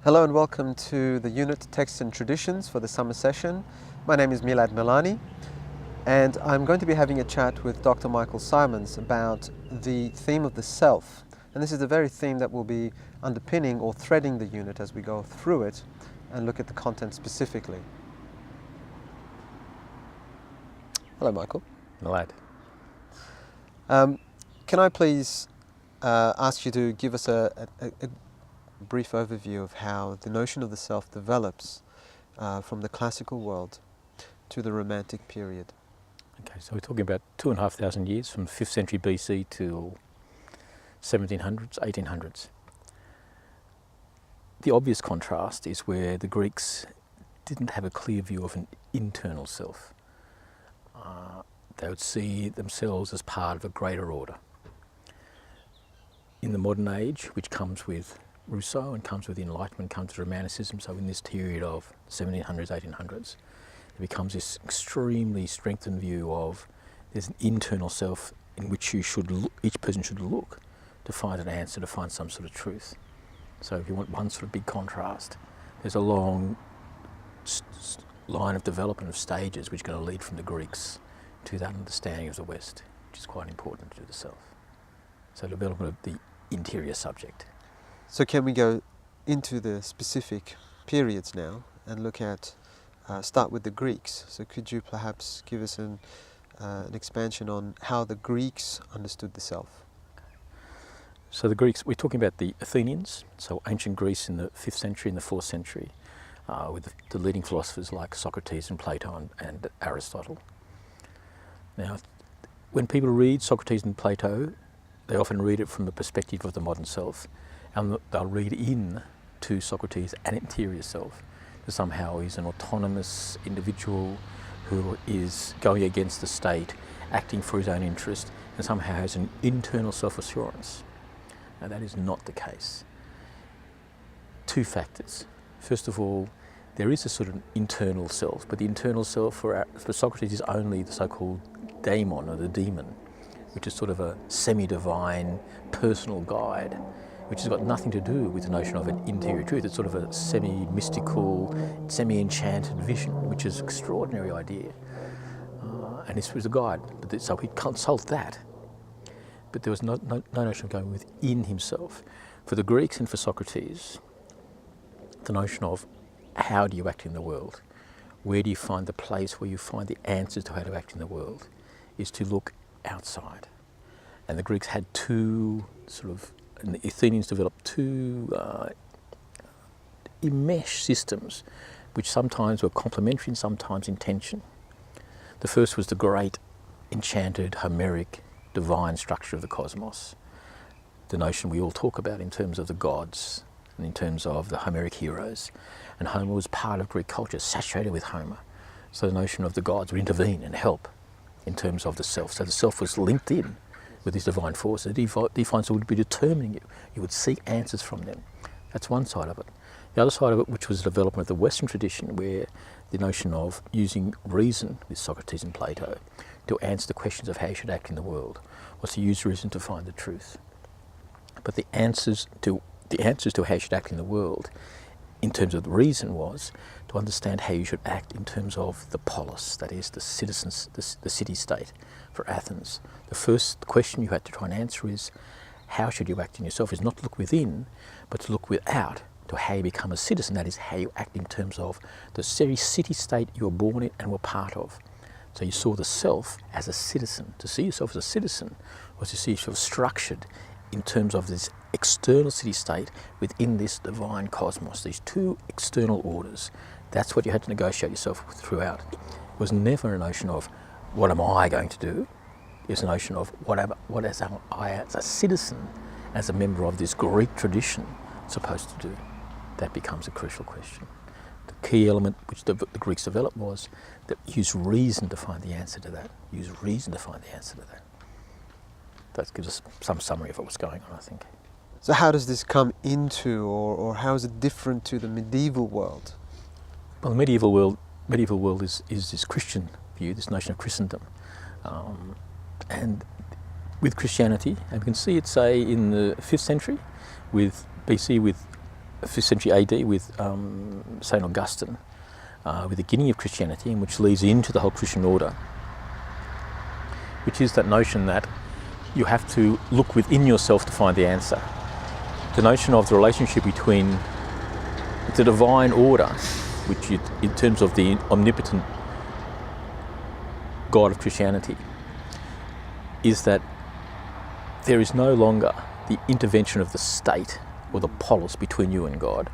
Hello and welcome to the unit Texts and Traditions for the summer session. My name is Milad Milani, and I'm going to be having a chat with Dr. Michael Simons about the theme of the self. And this is the very theme that will be underpinning or threading the unit as we go through it and look at the content specifically. Hello, Michael. Milad. Can I please ask you to give us a brief overview of how the notion of the self develops from the classical world to the Romantic period? Okay, so we're talking about 2,500 years from 5th century BC to 1700s, 1800s. The obvious contrast is where the Greeks didn't have a clear view of an internal self. They would see themselves as part of a greater order. In the modern age, which comes with Rousseau and comes with the Enlightenment, comes with Romanticism, so in this period of 1700s, 1800s, it becomes this extremely strengthened view of there's an internal self in which each person should look to find an answer, to find some sort of truth. So if you want one sort of big contrast, there's a long line of development of stages which are going to lead from the Greeks to that understanding of the West, which is quite important to the self. So development of the interior subject. So can we go into the specific periods now and look at, start with the Greeks. So could you perhaps give us an expansion on how the Greeks understood the self? So the Greeks, we're talking about the Athenians, so ancient Greece in the 5th century and the 4th century, with the leading philosophers like Socrates and Plato and Aristotle. Now, when people read Socrates and Plato, they often read it from the perspective of the modern self, and they'll read in to Socrates an interior self, that somehow he's an autonomous individual who is going against the state, acting for his own interest, and somehow has an internal self-assurance. Now that is not the case. Two factors. First of all, there is a sort of internal self, but the internal self for Socrates is only the so-called daemon, or the demon, which is sort of a semi-divine personal guide, which has got nothing to do with the notion of an interior truth. It's sort of a semi-mystical, semi-enchanted vision, which is an extraordinary idea. And this was a guide, so he'd consult that. But there was no notion of going within himself. For the Greeks and for Socrates, the notion of how do you act in the world, where do you find the place where you find the answers to how to act in the world, is to look outside. And the Greeks had two and the Athenians developed two enmeshed systems, which sometimes were complementary and sometimes in tension. The first was the great, enchanted, Homeric, divine structure of the cosmos, the notion we all talk about in terms of the gods and in terms of the Homeric heroes. And Homer was part of Greek culture, saturated with Homer. So the notion of the gods would intervene and help in terms of the self. So the self was linked in with these divine forces. The divine would be determining you. You would seek answers from them. That's one side of it. The other side of it, which was the development of the Western tradition, where the notion of using reason with Socrates and Plato to answer the questions of how you should act in the world, was to use reason to find the truth. But the answers to how you should act in the world, in terms of the reason, was to understand how you should act in terms of the polis, that is, the citizens, the city-state. For Athens, the first question you had to try and answer is, how should you act in yourself? Is not to look within, but to look without, to how you become a citizen. That is, how you act in terms of the very city-state you were born in and were part of. So you saw the self as a citizen. To see yourself as a citizen was to see yourself structured in terms of this external city-state within this divine cosmos, these two external orders. That's what you had to negotiate yourself throughout. It was never a notion of, what am I going to do? It was a notion of, what am I as a citizen, as a member of this Greek tradition, supposed to do? That becomes a crucial question. The key element which the Greeks developed was that use reason to find the answer to that. Use reason to find the answer to that. That gives us some summary of what was going on, I think. So how does this come into, or how is it different to the medieval world? Well, the medieval world is this Christian view, this notion of Christendom. And with Christianity, and we can see it, say, in the 5th century with BC, with 5th century AD with St. Augustine, with the beginning of Christianity, and which leads into the whole Christian order, which is that notion that you have to look within yourself to find the answer. The notion of the relationship between the divine order, which in terms of the omnipotent God of Christianity, is that there is no longer the intervention of the state or the polis between you and God.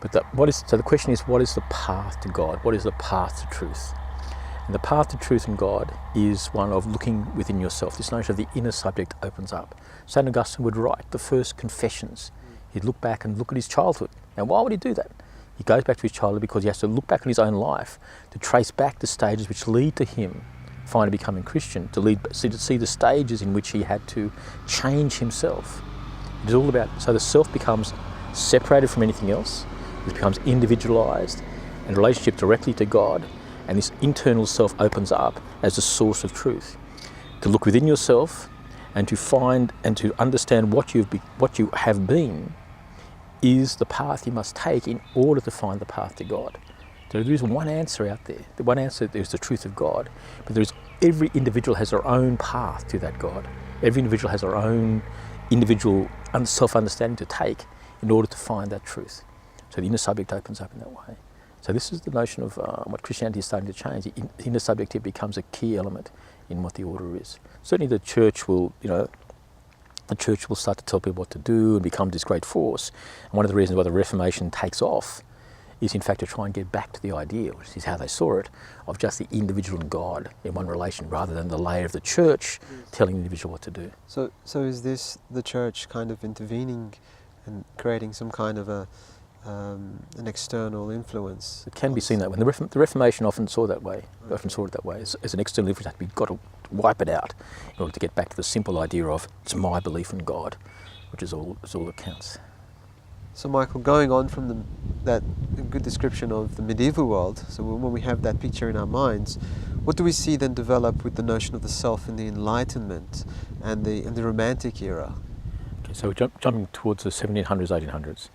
But so the question is, what is the path to God? What is the path to truth? And the path to truth in God is one of looking within yourself. This notion of the inner subject opens up. St. Augustine would write the first Confessions. He'd look back and look at his childhood. Now, why would he do that? He goes back to his childhood because he has to look back on his own life to trace back the stages which lead to him finally becoming Christian, to see the stages in which he had to change himself. It is all about, so the self becomes separated from anything else, it becomes individualized and relationship directly to God, and this internal self opens up as a source of truth. To look within yourself and to find and to understand what you have been is the path you must take in order to find the path to God. So there is one answer out there. The one answer is the truth of God, but every individual has their own path to that God. Every individual has their own individual self-understanding to take in order to find that truth. So the inner subject opens up in that way. So this is the notion of what Christianity is starting to change. The inner subject becomes a key element in what the order is. Certainly the church will, start to tell people what to do and become this great force. And one of the reasons why the Reformation takes off is in fact to try and get back to the idea, which is how they saw it, of just the individual and God in one relation, rather than the layer of the church telling the individual what to do. So is this the church kind of intervening and creating some kind of an external influence? It can be seen that way. The Reformation often saw that way. Okay. Often saw it that way as an external influence. We've got to wipe it out in order to get back to the simple idea of it's my belief in God, which is all that counts. So Michael, going on from that good description of the medieval world, so when we have that picture in our minds, what do we see then develop with the notion of the self in the Enlightenment and the Romantic era? Okay, so we're jumping towards the 1700s, 1800s.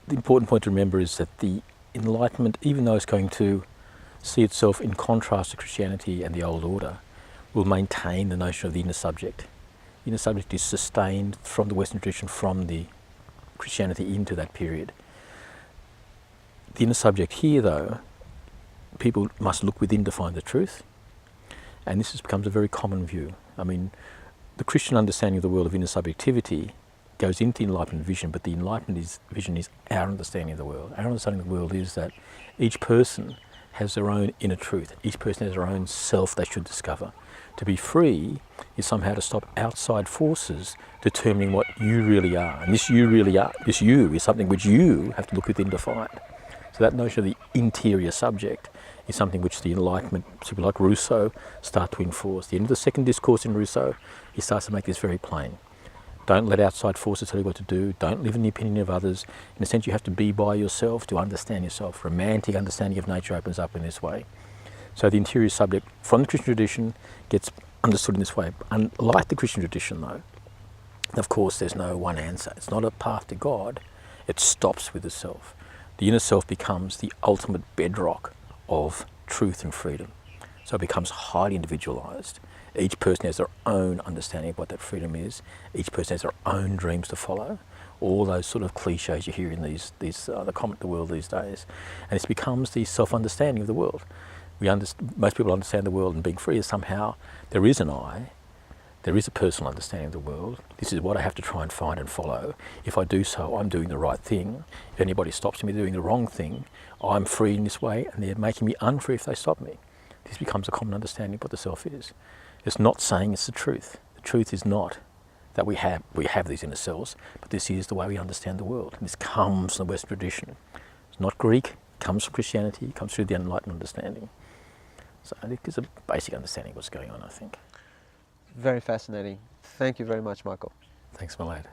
The important point to remember is that the Enlightenment, even though it's going to see itself in contrast to Christianity and the old order, will maintain the notion of the inner subject. The inner subject is sustained from the Western tradition, from the Christianity into that period. The inner subject here, though, people must look within to find the truth, and this becomes a very common view. I mean, the Christian understanding of the world of inner subjectivity goes into the Enlightenment vision, but the Enlightenment vision is our understanding of the world. Our understanding of the world is that each person has their own inner truth. Each person has their own self they should discover. To be free is somehow to stop outside forces determining what you really are. And this you really are, this you is something which you have to look within to find. So that notion of the interior subject is something which the Enlightenment, people like Rousseau, start to enforce. At the end of the second discourse in Rousseau, he starts to make this very plain. Don't let outside forces tell you what to do. Don't live in the opinion of others. In a sense, you have to be by yourself to understand yourself. Romantic understanding of nature opens up in this way. So the interior subject from the Christian tradition gets understood in this way. Unlike the Christian tradition, though, of course, there's no one answer. It's not a path to God. It stops with the self. The inner self becomes the ultimate bedrock of truth and freedom. So it becomes highly individualized. Each person has their own understanding of what that freedom is. Each person has their own dreams to follow. All those sort of cliches you hear in the world these days. And it becomes the self-understanding of the world. Most people understand the world and being free is somehow there is an I, there is a personal understanding of the world. This is what I have to try and find and follow. If I do so, I'm doing the right thing. If anybody stops me doing the wrong thing, I'm free in this way, and they're making me unfree if they stop me. This becomes a common understanding of what the self is. It's not saying it's the truth. The truth is not that we have these inner selves, but this is the way we understand the world. And this comes from the Western tradition. It's not Greek, it comes from Christianity, it comes through the Enlightenment understanding. So I think it's a basic understanding of what's going on, I think. Very fascinating. Thank you very much, Michael. Thanks, my lad.